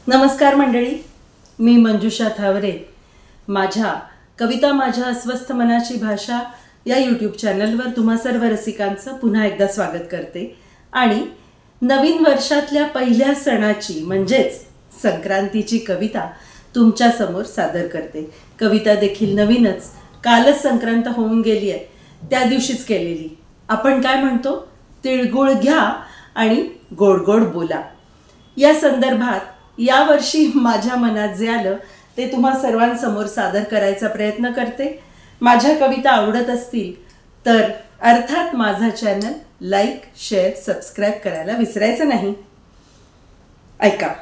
नमस्कार मंडळी, मी मंजुषा थावरे माझ्या कविता माझ्या अस्वस्थ मनाची भाषा या यूट्यूब चॅनलवर तुम्हा सर्व रसिकांचं पुन्हा एकदा स्वागत करते आणि नवीन वर्षातल्या पहिल्या सणाची म्हणजेच संक्रांतीची कविता तुमच्या समोर सादर करते। कविता देखील नवीनच, कालच संक्रांत होऊन गेली आहे, त्या दिवशीच केलेली। आपण काय म्हणतो, तिळगुळ घ्या आणि गोड गोड बोला। या संदर्भात या वर्षी माझ्या मनात जे आलं ते तुम्हा सर्वांसमोर सादर करायचा प्रयत्न करते। माझ्या कविता आवडत असतील तर अर्थात माझा चॅनल लाईक, शेअर, सबस्क्राइब करायला विसरायचं नाही। ऐका।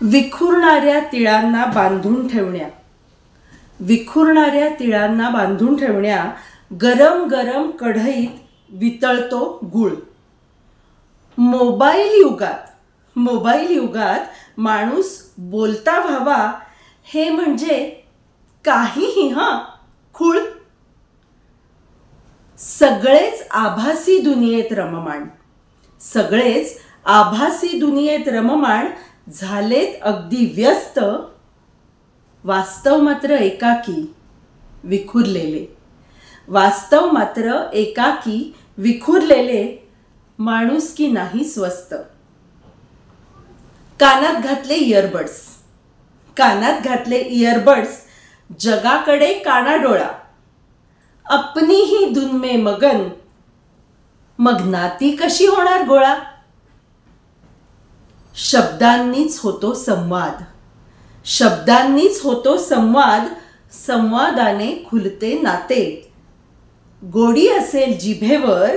विखुरणाऱ्या तिळांना बांधून ठेवण्या, विखुरणाऱ्या तिळांना बांधून ठेवण्या, गरम गरम कढईत वितळतो गुळ। मोबाईल युगात माणूस बोलता व्हावा हे म्हणजे काहीही खूळ। सगळेच आभासी दुनियेत रममाण, सगळेच आभासी दुनियेत रममाण झालेत अगदी व्यस्त, वास्तव मात्र एकाकी विखुरलेले, वास्तव मात्र एकाकी विखुरलेले, माणुसकी नाही स्वस्त। कानात घातले इयरबड्स, कानात घातले इयरबड्स, जगाकडे कानाडोळा, अपनी ही धुन में मगन, मग नाती कशी होणार गोळा। शब्दांनीच होतो संवाद, शब्दांनीच होतो संवाद, संवादाने खुलते नाते। गोडी असेल जिभेवर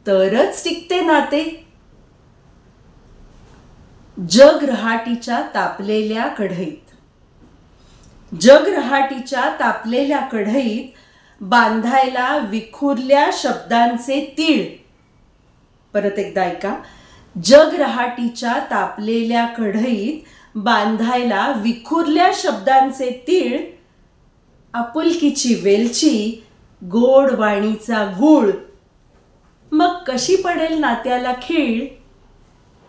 तरच टिकते नाते। जग रहाटीच्या तापलेल्या कढईत, जग रहाटीच्या तापलेल्या कढईत बांधायला विखुरल्या शब्दांचे तीळ। परत एकदा ऐका। जग रहाटीच्या तापलेल्या कढईत बांधायला विखुरल्या शब्दांचे तीळ, आपुलकीची वेलची, गोड वाणीचा गूळ, मग कशी पडेल नात्याला खीळ,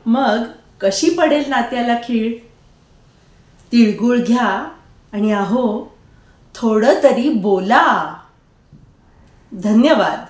मग कशी पडेल नात्याला खीळ। तिळगुळ घ्या आणि अहो थोडं तरी बोला। धन्यवाद।